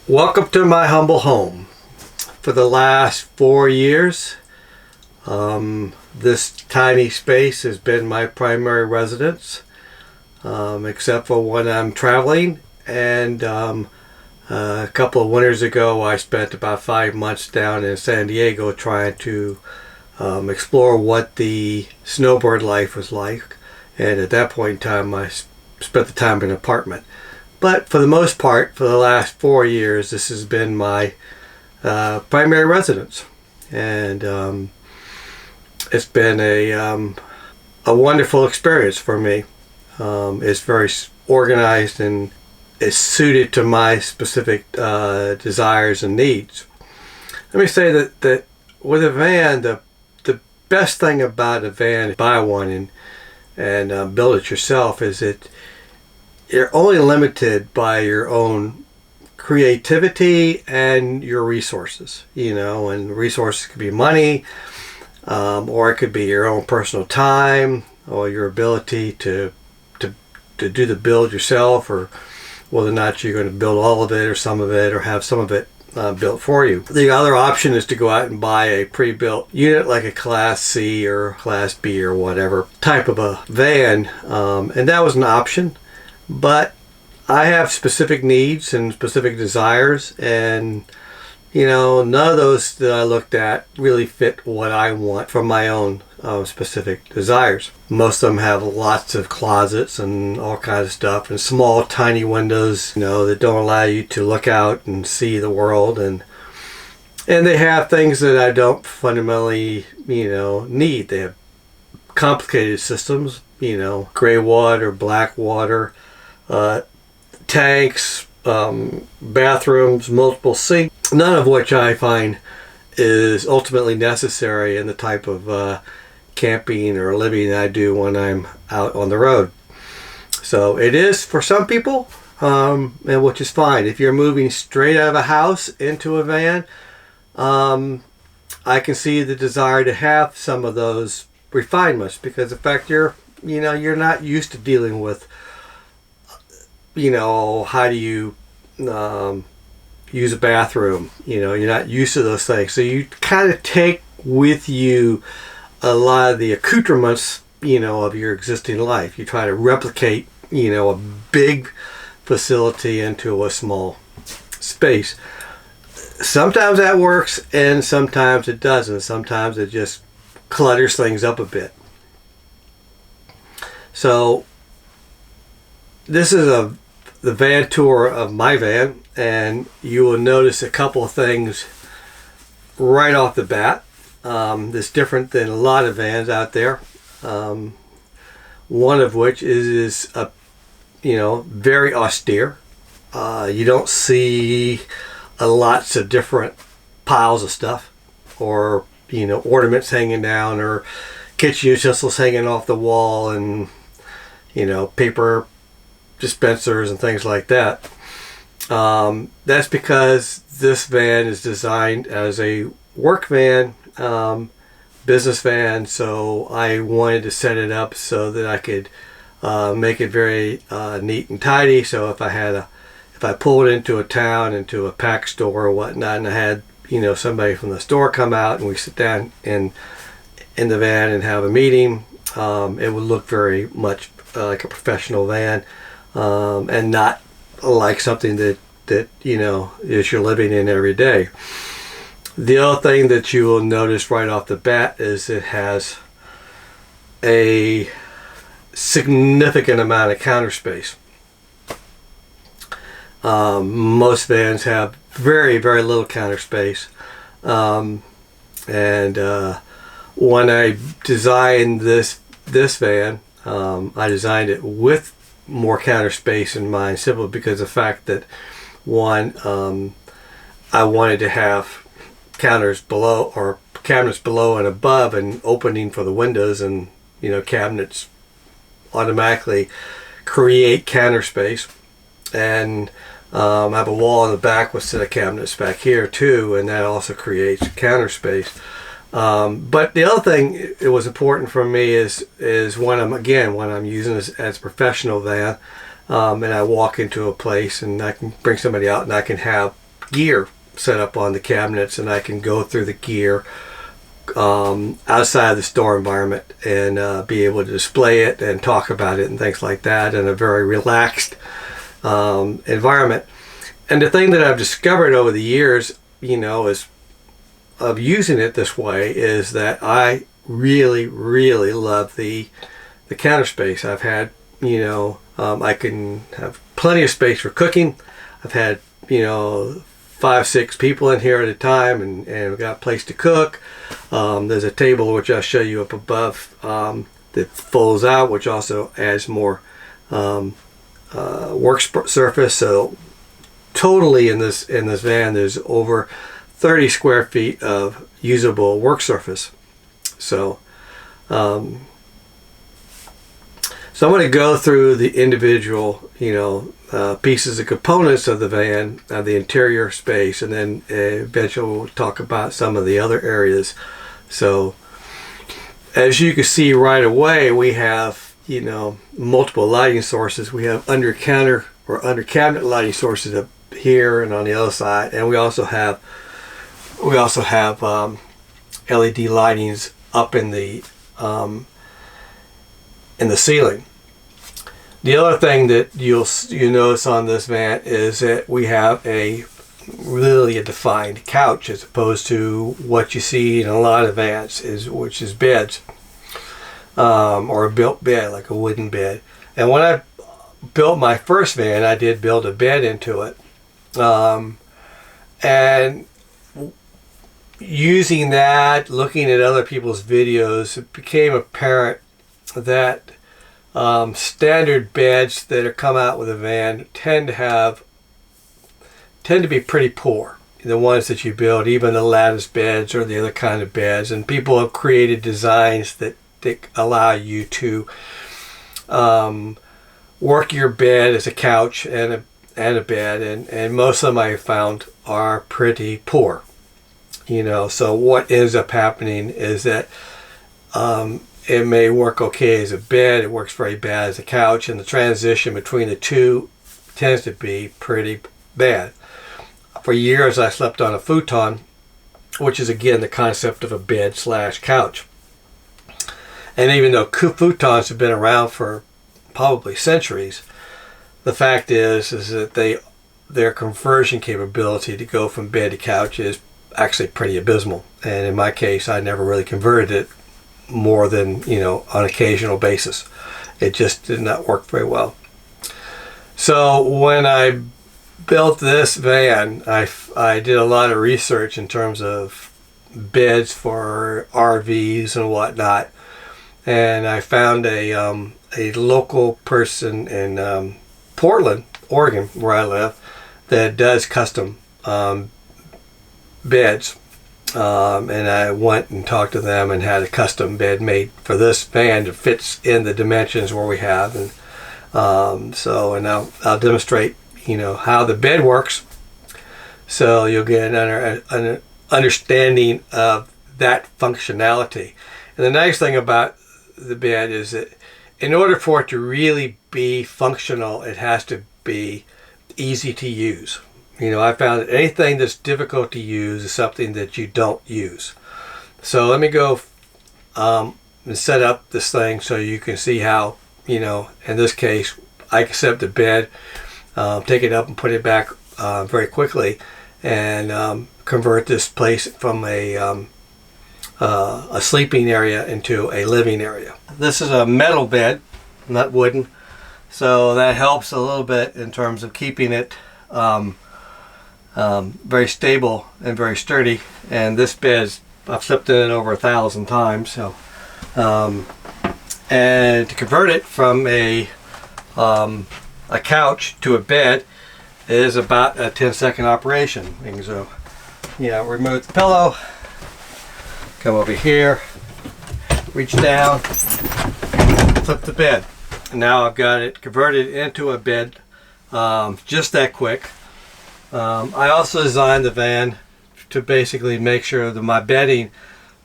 Welcome to my humble home. For the last 4 years, this tiny space has been my primary residence, except for when I'm traveling. And a couple of winters ago, I spent about 5 months down in San Diego trying to explore what the snowbird life was like. And at that point in time, I spent the time in an apartment. But for the most part, for the last 4 years, this has been my primary residence. And it's been a wonderful experience for me. It's very organized and is suited to my specific desires and needs. Let me say that with a van, the best thing about a van, buy one and build it yourself, is that you're only limited by your own creativity and your resources, and resources could be money, or it could be your own personal time, or your ability to do the build yourself, or whether or not you're going to build all of it or some of it, or have some of it built for you. The other option is to go out and buy a pre-built unit like a Class C or Class B or whatever type of a van, and that was an option. But I have specific needs and specific desires, and none of those that I looked at really fit what I want from my own specific desires. Most of them have lots of closets and all kinds of stuff, and small tiny windows that don't allow you to look out and see the world, and they have things that I don't fundamentally need. They have complicated systems, gray water, black water, tanks, bathrooms, multiple sinks, none of which I find is ultimately necessary in the type of camping or living I do when I'm out on the road. So it is for some people, and which is fine. If you're moving straight out of a house into a van, I can see the desire to have some of those refinements, because in fact you're not used to dealing with how do you use a bathroom. You're not used to those things, so you kind of take with you a lot of the accoutrements of your existing life. You try to replicate a big facility into a small space. Sometimes that works and sometimes it doesn't. Sometimes it just clutters things up a bit. So this is the van tour of my van, and you will notice a couple of things right off the bat that's different than a lot of vans out there. One of which is very austere. You don't see lots of different piles of stuff, or ornaments hanging down, or kitchen utensils hanging off the wall, and paper dispensers and things like that. That's because this van is designed as a work van, business van, so I wanted to set it up so that I could make it very neat and tidy. So if I pulled into a town, into a pack store or whatnot, and I had somebody from the store come out and we sit down in the van and have a meeting, it would look very much like a professional van, and not like something that is you're living in every day. The other thing that you will notice right off the bat is it has a significant amount of counter space. Most vans have very, very little counter space, and when I designed this van, I designed it with more counter space in mind, simply because of the fact that, one, I wanted to have cabinets below and above, and opening for the windows, and cabinets automatically create counter space, and I have a wall in the back with a set of cabinets back here too, and that also creates counter space. But the other thing it was important for me is when I'm using this as a professional van, and I walk into a place and I can bring somebody out and I can have gear set up on the cabinets, and I can go through the gear outside of the store environment and be able to display it and talk about it and things like that in a very relaxed environment. And the thing that I've discovered over the years, is of using it this way, is that I really, really love the counter space. I've had, I can have plenty of space for cooking. I've had, 5-6 people in here at a time, and we've got a place to cook. There's a table which I'll show you up above that folds out, which also adds more work surface. So totally in this van, there's over 30 square feet of usable work surface. So so I'm going to go through the individual, pieces and components of the van, the interior space, and then eventually we'll talk about some of the other areas. So as you can see right away, we have, multiple lighting sources. We have under counter or under cabinet lighting sources up here and on the other side, and we also have LED lightings up in the ceiling. The other thing that you'll notice on this van is that we have a defined couch, as opposed to what you see in a lot of vans, which is beds, or a built bed, like a wooden bed. And when I built my first van, I did build a bed into it, and using that, looking at other people's videos, it became apparent that standard beds that are come out with a van tend to be pretty poor. The ones that you build, even the lattice beds or the other kind of beds, and people have created designs that allow you to work your bed as a couch and a bed, and most of them I found are pretty poor. So what ends up happening is that it may work okay as a bed, it works very bad as a couch, and the transition between the two tends to be pretty bad. For years I slept on a futon, which is again the concept of a bed / couch. And even though futons have been around for probably centuries, the fact is that their conversion capability to go from bed to couch is actually pretty abysmal. And in my case, I never really converted it more than, on occasional basis. It just did not work very well. So when I built this van, I did a lot of research in terms of beds for RVs and whatnot, and I found a local person in Portland, Oregon, where I live, that does custom beds. And I went and talked to them and had a custom bed made for this van that fits in the dimensions where we have. And and I'll demonstrate, how the bed works, so you'll get an understanding of that functionality. And the nice thing about the bed is that in order for it to really be functional, it has to be easy to use. I found that anything that's difficult to use is something that you don't use. So let me go and set up this thing so you can see how, in this case, I can set up the bed, take it up and put it back very quickly, and convert this place from a sleeping area into a living area. This is a metal bed, not wooden, so that helps a little bit in terms of keeping it very stable and very sturdy. And this bed, I've slept in it over 1,000 times. So, and to convert it from a couch to a bed is about a 10-second operation. So, remove the pillow, come over here, reach down, flip the bed. And now I've got it converted into a bed just that quick. I also designed the van to basically make sure that my bedding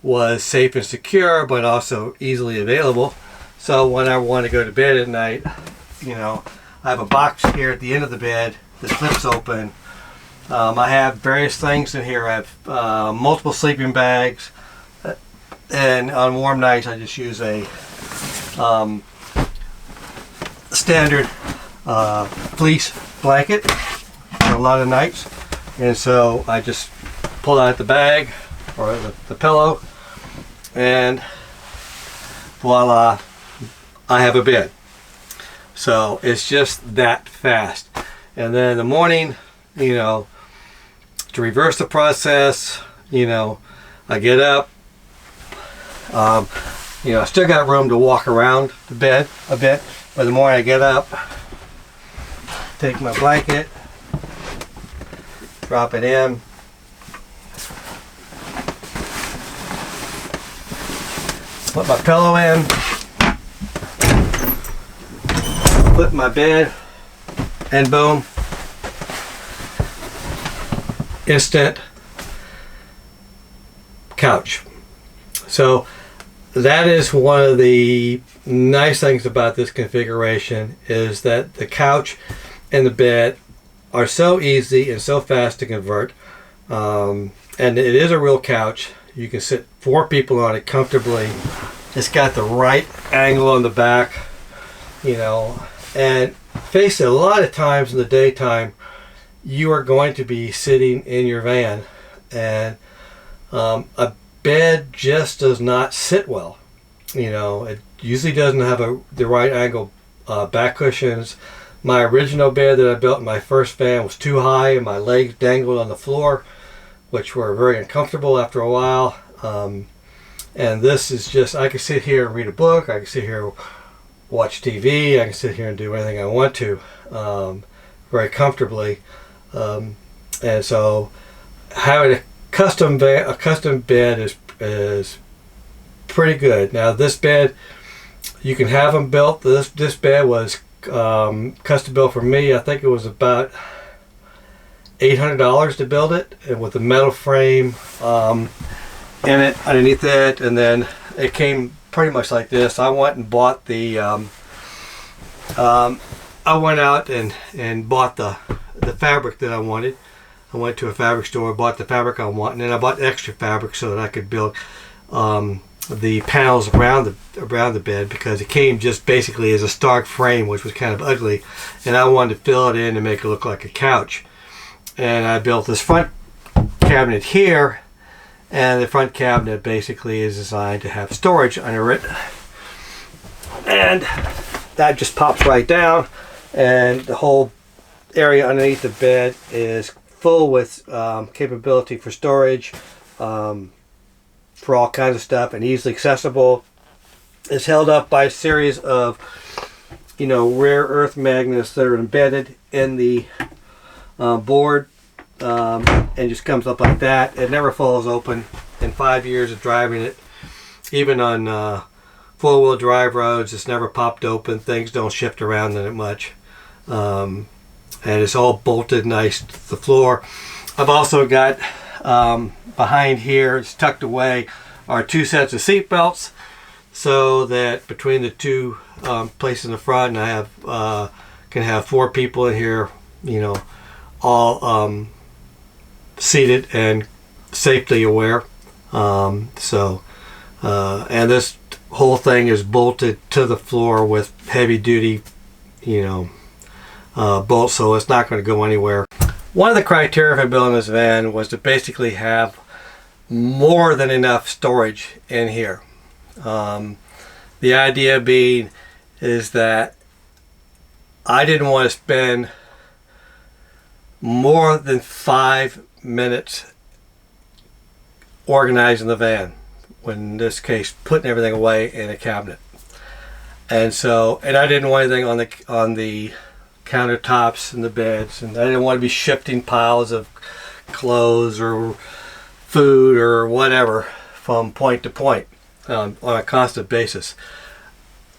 was safe and secure, but also easily available. So when I want to go to bed at night, I have a box here at the end of the bed that flips open. I have various things in here. I have multiple sleeping bags, and on warm nights I just use a standard fleece blanket for a lot of nights, and so I just pull out the bag or the pillow, and voila, I have a bed. So it's just that fast. And then in the morning, you know, to reverse the process, you know, I get up, you know, I still got room to walk around the bed a bit, but the morning I get up, take my blanket, drop it in, put my pillow in, put my bed, and boom, instant couch. So that is one of the nice things about this configuration, is that the couch and the bed are so easy and so fast to convert, and it is a real couch. You can sit 4 people on it comfortably. It's got the right angle on the back, you know, and face it, a lot of times in the daytime you are going to be sitting in your van, and a bed just does not sit well. You know, it usually doesn't have the right angle back cushions. My original bed that I built in my first van was too high and my legs dangled on the floor, which were very uncomfortable after a while. And this is just, I can sit here and read a book, I can sit here watch TV, I can sit here and do anything I want to very comfortably. And so having a custom bed is pretty good. Now this bed, you can have them built. This bed was custom built for me. I think it was about $800 to build it, and with a metal frame in it underneath it, and then it came pretty much like this. I went and bought the I went out and bought the fabric that I wanted. I went to a fabric store, bought the fabric I want, and then I bought extra fabric so that I could build the panels around the bed, because it came just basically as a stark frame, which was kind of ugly, and I wanted to fill it in and make it look like a couch. And I built this front cabinet here, and the front cabinet basically is designed to have storage under it, and that just pops right down, and the whole area underneath the bed is full with capability for storage, for all kinds of stuff, and easily accessible. It's held up by a series of, you know, rare earth magnets that are embedded in the board, and just comes up like that. It never falls open. In 5 years of driving it, even on four-wheel drive roads, it's never popped open. Things don't shift around in it much, and it's all bolted nice to the floor. I've also got behind here, it's tucked away, are 2 sets of seat belts, so that between the 2 places in the front, and I have can have 4 people in here, you know, all seated and safely aware. And this whole thing is bolted to the floor with heavy duty, you know, bolts, so it's not going to go anywhere. One of the criteria for building this van was to basically have more than enough storage in here. The idea being is that I didn't want to spend more than 5 minutes organizing the van, when in this case putting everything away in a cabinet. And so, and I didn't want anything on the countertops and the beds, and I didn't want to be shifting piles of clothes or food or whatever from point to point on a constant basis.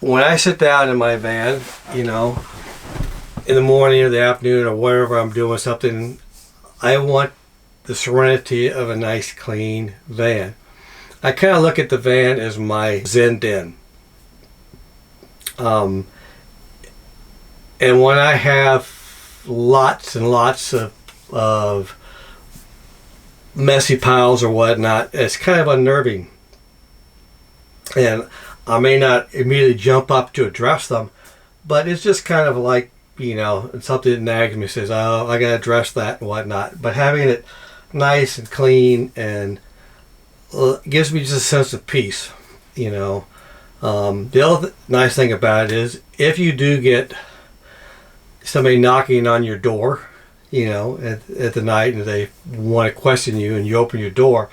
When I sit down in my van, you know, in the morning or the afternoon or wherever I'm doing something, I want the serenity of a nice clean van. I kind of look at the van as my Zen den. And when I have lots and lots of messy piles or whatnot, it's kind of unnerving. And I may not immediately jump up to address them, but it's just kind of like, you know, it's something that nags me, says, oh, I gotta address that and whatnot. But having it nice and clean and gives me just a sense of peace, you know. The other nice thing about it is, if you do get somebody knocking on your door, you know, at the night, and they want to question you, and you open your door,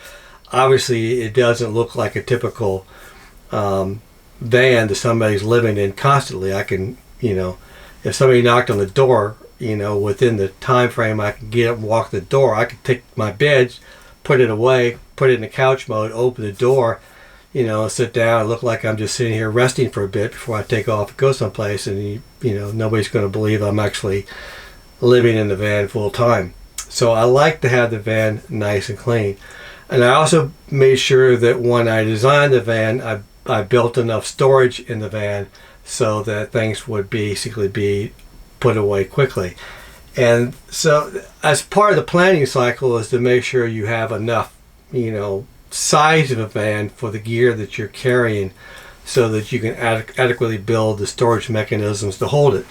obviously it doesn't look like a typical van that somebody's living in constantly. I can, you know, if somebody knocked on the door, you know, within the time frame I can get up and walk the door, I could take my bed, put it away, put it in the couch mode, open the door, you know, sit down and look like I'm just sitting here resting for a bit before I take off and go someplace, and you know, nobody's going to believe I'm actually living in the van full time. So I like to have the van nice and clean. And I also made sure that when I designed the van, I built enough storage in the van so that things would basically be put away quickly. And so as part of the planning cycle is to make sure you have enough, you know, size of a van for the gear that you're carrying, so that you can adequately build the storage mechanisms to hold it.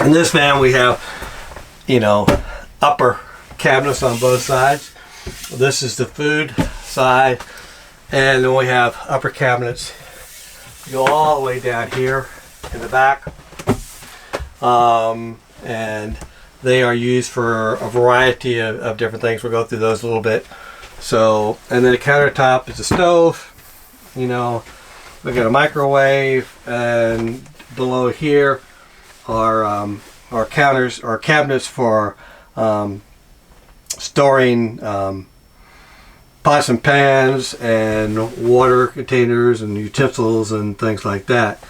In this van we have, you know, upper cabinets on both sides. This is the food side, and then we have upper cabinets go all the way down here in the back, and they are used for a variety of different things. We'll go through those a little bit. So, and then the countertop is a stove, you know, we got a microwave, and below here are counters or cabinets for storing pots and pans and water containers and utensils and things like that.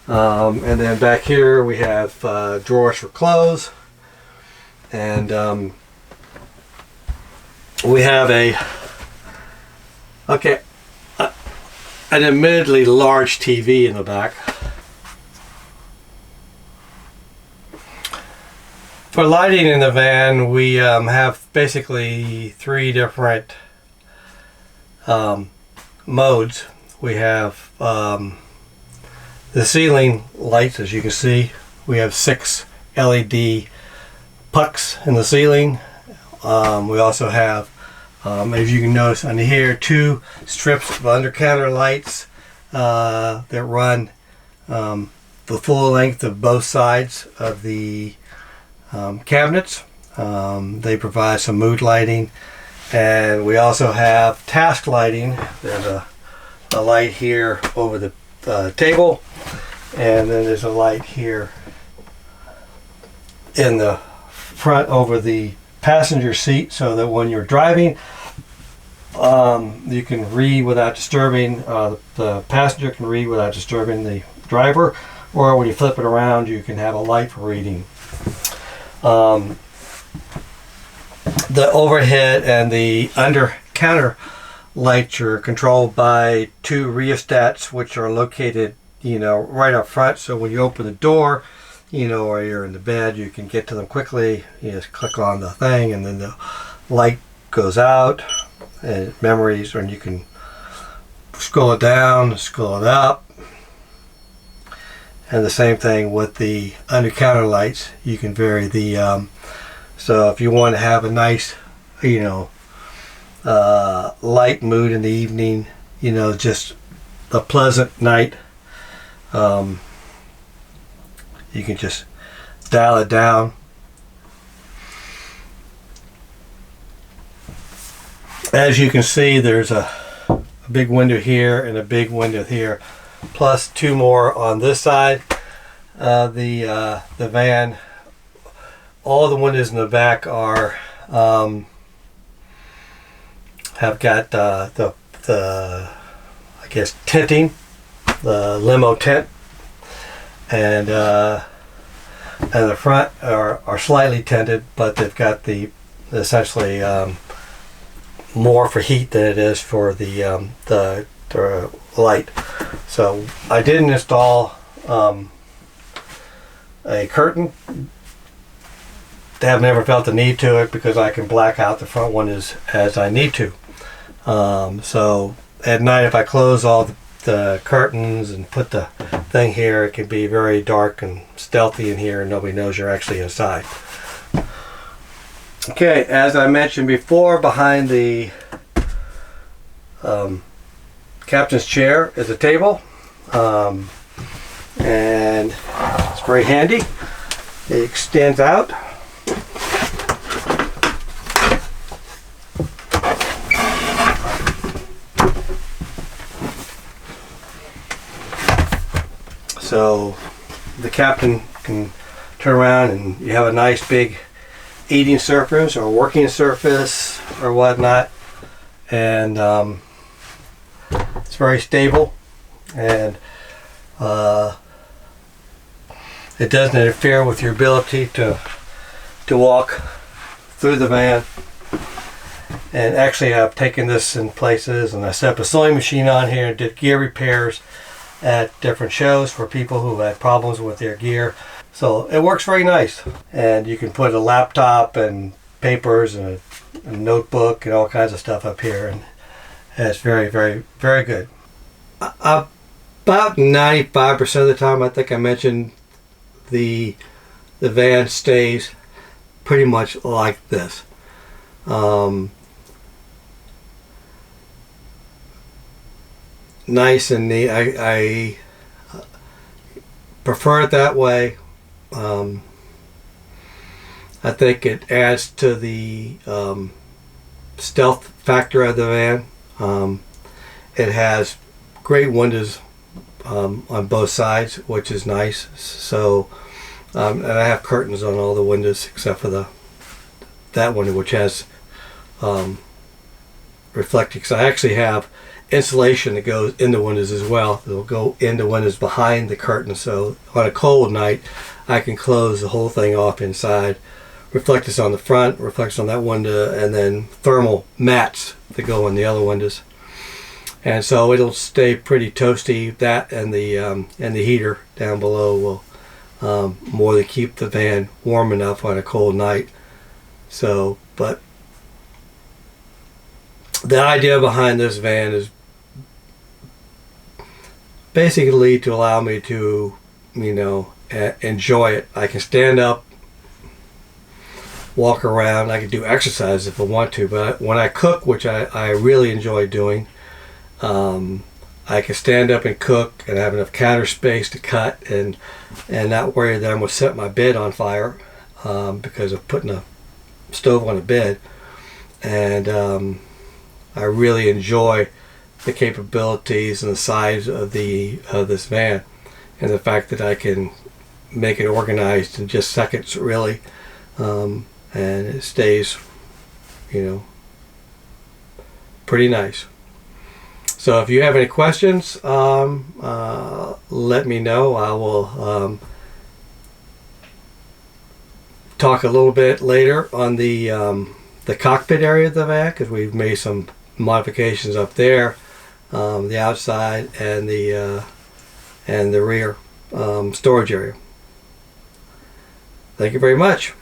And then back here we have drawers for clothes, and we have an admittedly large TV in the back. For lighting in the van, we have basically three different modes. We have the ceiling lights, as you can see. We have 6 LED pucks in the ceiling. We also have, as you can notice under here, 2 strips of under counter lights that run the full length of both sides of the cabinets. They provide some mood lighting, and we also have task lighting. There's a light here over the table, and then there's a light here in the front over the passenger seat, so that when you're driving, you can read without disturbing, the passenger can read without disturbing the driver, or when you flip it around, you can have a light for reading. The overhead and the under counter lights are controlled by 2 rheostats, which are located, you know, right up front. So when you open the door, you know, or you're in the bed, you can get to them quickly. You just click on the thing, and then the light goes out, and memories, or you can scroll it down, scroll it up. And the same thing with the under counter lights. You can vary the so if you want to have a nice, you know, light mood in the evening, you know, just a pleasant night, you can just dial it down. As you can see, there's a big window here and a big window here, plus 2 more on this side. The van, all the windows in the back are have got the I guess tinting, the limo tint, and the front are slightly tinted, but they've got the essentially more for heat than it is for the light. So I didn't install a curtain have never felt the need to it because I can black out the front windows as I need to. So at night, if I close all the curtains and put the thing here, it can be very dark and stealthy in here and nobody knows you're actually inside. Okay, as I mentioned before, behind the captain's chair is a table, and it's very handy. It extends out. So the captain can turn around and you have a nice big eating surface or working surface or whatnot, and it's very stable, and it doesn't interfere with your ability to walk through the van. And actually I've taken this in places and I set up a sewing machine on here and did gear repairs at different shows for people who had problems with their gear. So it works very nice, and you can put a laptop and papers and a notebook and all kinds of stuff up here, and it's very, very, very good. About 95% of the time, I think I mentioned, the van stays pretty much like this. Nice and neat. I prefer it that way. I think it adds to the stealth factor of the van. It has great windows on both sides, which is nice. So, and I have curtains on all the windows except for that window, which has reflecting. So I actually have insulation that goes in the windows as well. It'll go in the windows behind the curtain, so on a cold night I can close the whole thing off inside. Reflectors on the front, reflectors on that window, and then thermal mats that go in the other windows. And so it'll stay pretty toasty. That and the heater down below will more than keep the van warm enough on a cold night. So, but the idea behind this van is basically to allow me to, enjoy it. I can stand up, walk around, I can do exercise if I want to, but when I cook, which I really enjoy doing, I can stand up and cook and have enough counter space to cut and not worry that I'm going to set my bed on fire because of putting a stove on a bed. And I really enjoy the capabilities and the size of this van, and the fact that I can make it organized in just seconds, really, and it stays, pretty nice. So if you have any questions, let me know. I will talk a little bit later on the cockpit area of the van, because we've made some modifications up there, the outside and the rear storage area. Thank you very much.